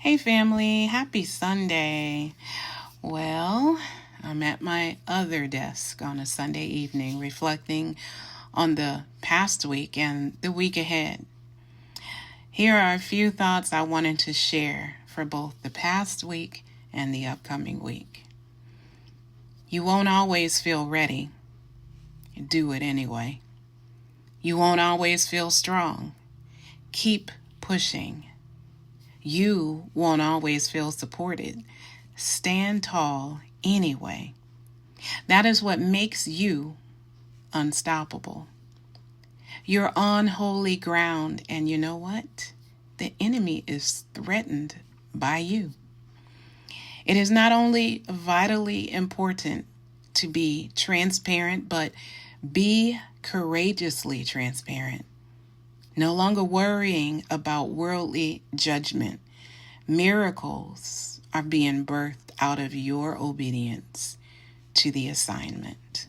Hey family, happy Sunday. Well, I'm at my other desk on a Sunday evening reflecting on the past week and the week ahead. Here are a few thoughts I wanted to share for both the past week and the upcoming week. You won't always feel ready. Do it anyway. You won't always feel strong. Keep pushing. You won't always feel supported. Stand tall anyway. That is what makes you unstoppable. You're on holy ground, and you know what? The enemy is threatened by you. It is not only vitally important to be transparent, but be courageously transparent. No longer worrying about worldly judgment. Miracles are being birthed out of your obedience to the assignment.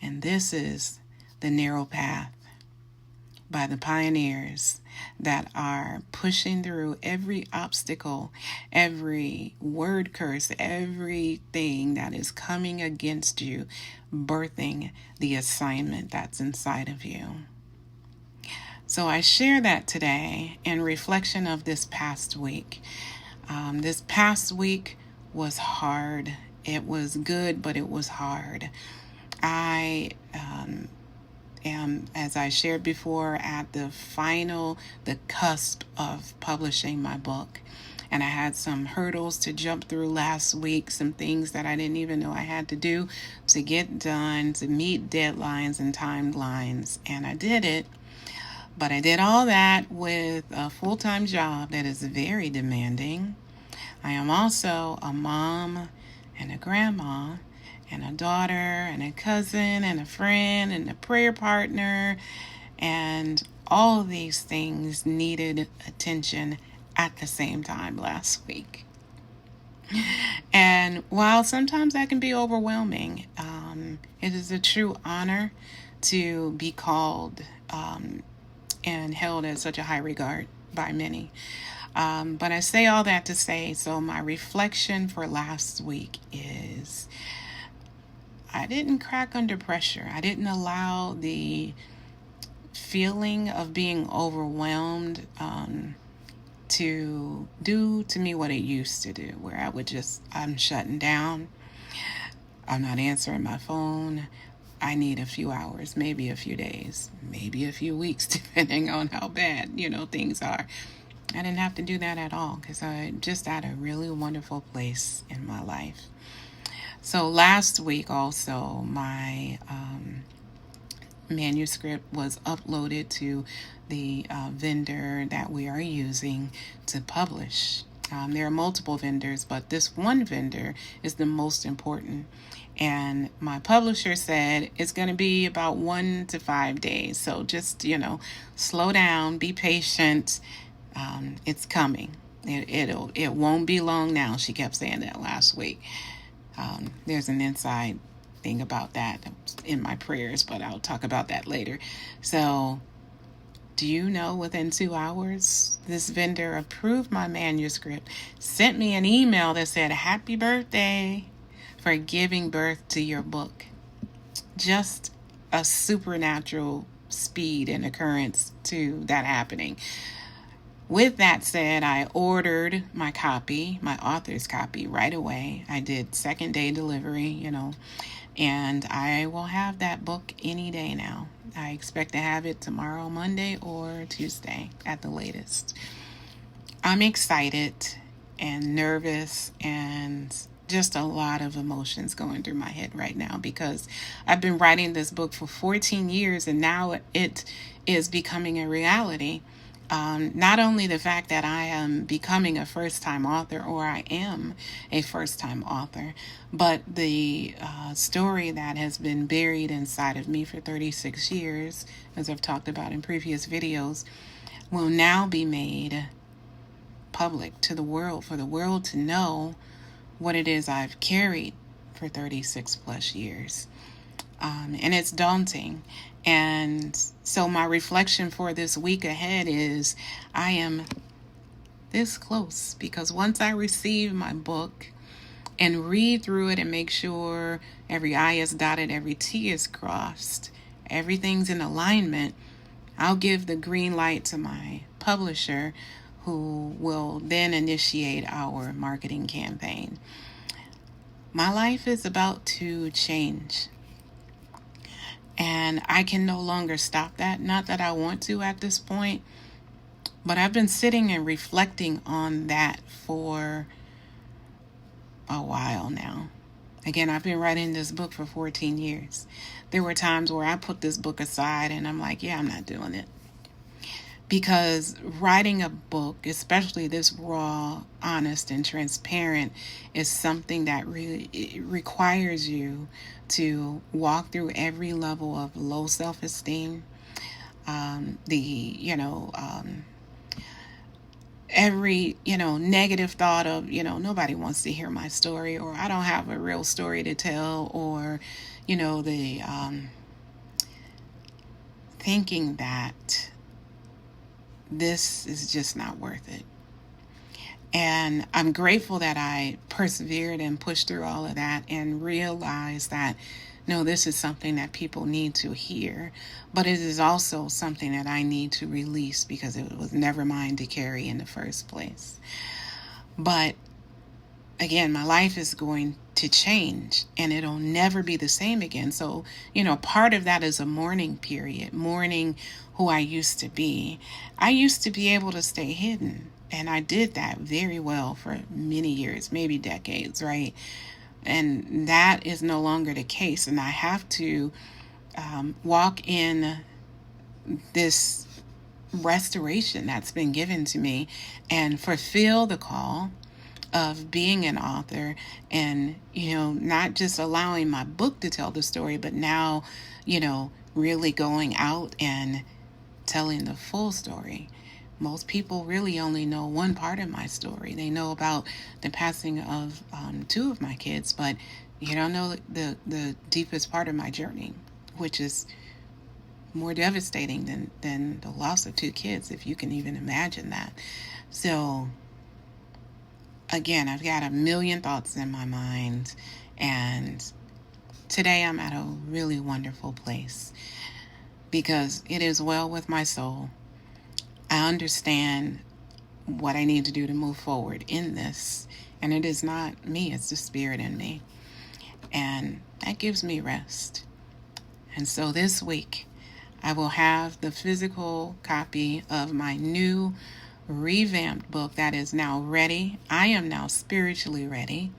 And this is the narrow path by the pioneers that are pushing through every obstacle, every word curse, everything that is coming against you, birthing the assignment that's inside of you. So I share that today in reflection of this past week. This past week was hard. It was good, but it was hard. I am, as I shared before, at the cusp of publishing my book. And I had some hurdles to jump through last week, some things that I didn't even know I had to do to get done, to meet deadlines and timelines. And I did it. But I did all that with a full-time job that is very demanding. I am also a mom and a grandma and a daughter and a cousin and a friend and a prayer partner. And all of these things needed attention at the same time last week. And while sometimes that can be overwhelming, it is a true honor to be called and held in such a high regard by many. But I say all that to say, so my reflection for last week is I didn't crack under pressure. I didn't allow the feeling of being overwhelmed to do to me what it used to do, where I would I'm shutting down. I'm not answering my phone. I need a few hours, maybe a few days, maybe a few weeks, depending on how bad, things are. I didn't have to do that at all because I'm just at a really wonderful place in my life. So last week also, my manuscript was uploaded to the vendor that we are using to publish. There are multiple vendors, but this one vendor is the most important. And my publisher said it's going to be about 1 to 5 days. So just, slow down, be patient. It's coming. It won't be long now. She kept saying that last week. There's an inside thing about that in my prayers, but I'll talk about that later. So do you know, within 2 hours, this vendor approved my manuscript, sent me an email that said, "Happy birthday for giving birth to your book." Just a supernatural speed and occurrence to that happening. With that said, I ordered my copy, my author's copy, right away. I did second day delivery, and I will have that book any day now. I expect to have it tomorrow, Monday, or Tuesday at the latest. I'm excited and nervous and just a lot of emotions going through my head right now because I've been writing this book for 14 years and now it is becoming a reality. Not only the fact that I am becoming a first-time author, or I am a first-time author, but the story that has been buried inside of me for 36 years, as I've talked about in previous videos, will now be made public to the world, for the world to know what it is I've carried for 36 plus years. And it's daunting. And so my reflection for this week ahead is I am this close, because once I receive my book and read through it and make sure every I is dotted, every T is crossed, everything's in alignment, I'll give the green light to my publisher, who will then initiate our marketing campaign. My life is about to change, and I can no longer stop that. Not that I want to at this point, but I've been sitting and reflecting on that for a while now. Again, I've been writing this book for 14 years. There were times where I put this book aside and I'm like, yeah, I'm not doing it. Because writing a book, especially this raw, honest, and transparent, is something that really it requires you to walk through every level of low self-esteem, every negative thought of nobody wants to hear my story, or I don't have a real story to tell, or the thinking that this is just not worth it. And I'm grateful that I persevered and pushed through all of that and realized that no, this is something that people need to hear, but it is also something that I need to release because it was never mine to carry in the first place. But again, my life is going to change and it'll never be the same again. So, part of that is a mourning period, mourning who I used to be. I used to be able to stay hidden, and I did that very well for many years, maybe decades, right? And that is no longer the case. And I have to walk in this restoration that's been given to me and fulfill the call of being an author, and not just allowing my book to tell the story, but now really going out and telling the full story. Most people really only know one part of my story. They know about the passing of two of my kids, but you don't know the deepest part of my journey, which is more devastating than the loss of two kids, if you can even imagine that. So again, I've got a million thoughts in my mind, and today I'm at a really wonderful place because it is well with my soul. I understand what I need to do to move forward in this, and it is not me, it's the Spirit in me, and that gives me rest. And so this week I will have the physical copy of my new revamped book that is now ready. I am now spiritually ready.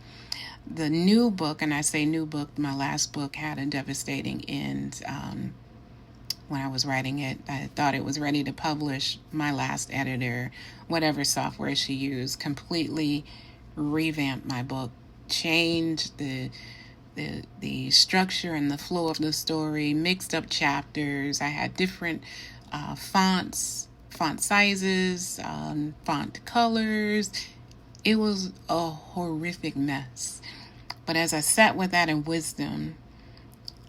The new book, and I say new book, my last book had a devastating end. When I was writing it, I thought it was ready to publish. My last editor, whatever software she used, completely revamped my book, changed the structure and the flow of the story, mixed up chapters. I had different fonts, font sizes, font colors. It was a horrific mess. But as I sat with that in wisdom,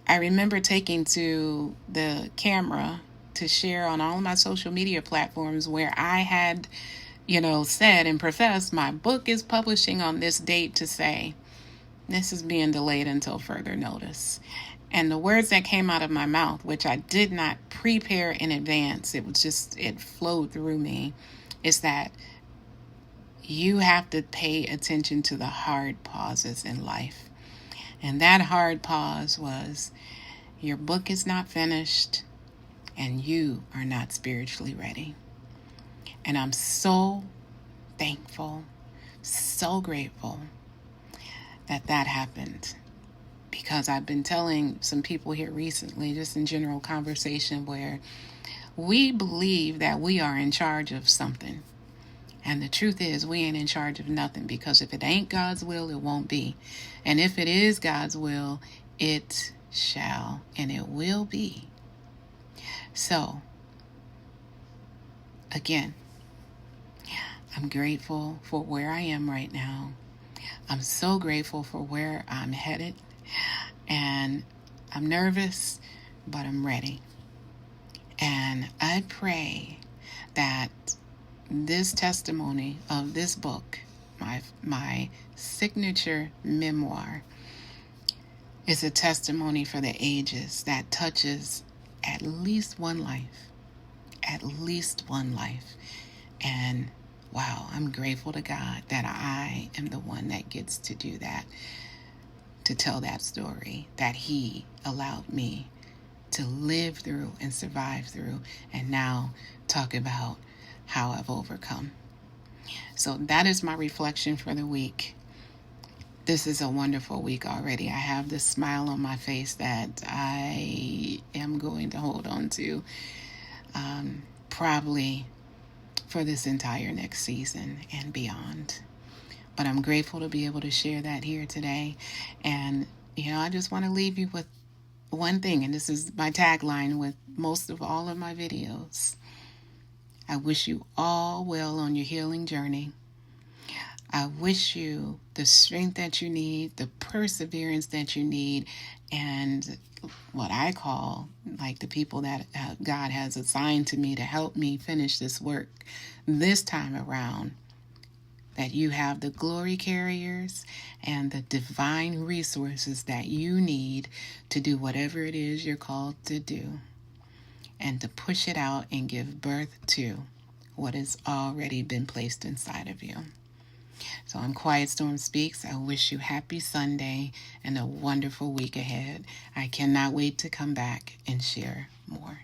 I remember taking to the camera to share on all of my social media platforms where I had, said and professed my book is publishing on this date, to say, this is being delayed until further notice. And the words that came out of my mouth, which I did not prepare in advance, it flowed through me, is that you have to pay attention to the hard pauses in life. And that hard pause was, your book is not finished and you are not spiritually ready. And I'm so thankful, so grateful that happened, because I've been telling some people here recently, just in general conversation, where we believe that we are in charge of something. And the truth is, we ain't in charge of nothing, because if it ain't God's will, it won't be. And if it is God's will, it shall and it will be. So, again, I'm grateful for where I am right now. I'm so grateful for where I'm headed. And I'm nervous, but I'm ready. And I pray that this testimony of this book, my signature memoir, is a testimony for the ages that touches at least one life. At least one life. And wow, I'm grateful to God that I am the one that gets to do that, to tell that story that He allowed me to live through and survive through, and now talk about how I've overcome. So that is my reflection for the week. This is a wonderful week already. I have this smile on my face that I am going to hold on to probably for this entire next season and beyond. But I'm grateful to be able to share that here today. And, I just want to leave you with one thing, and this is my tagline with most of all of my videos. I wish you all well on your healing journey. I wish you the strength that you need, the perseverance that you need, and what I call like the people that God has assigned to me to help me finish this work this time around, that you have the glory carriers and the divine resources that you need to do whatever it is you're called to do, and to push it out and give birth to what has already been placed inside of you. So I'm Quiet Storm Speaks. I wish you happy Sunday and a wonderful week ahead. I cannot wait to come back and share more.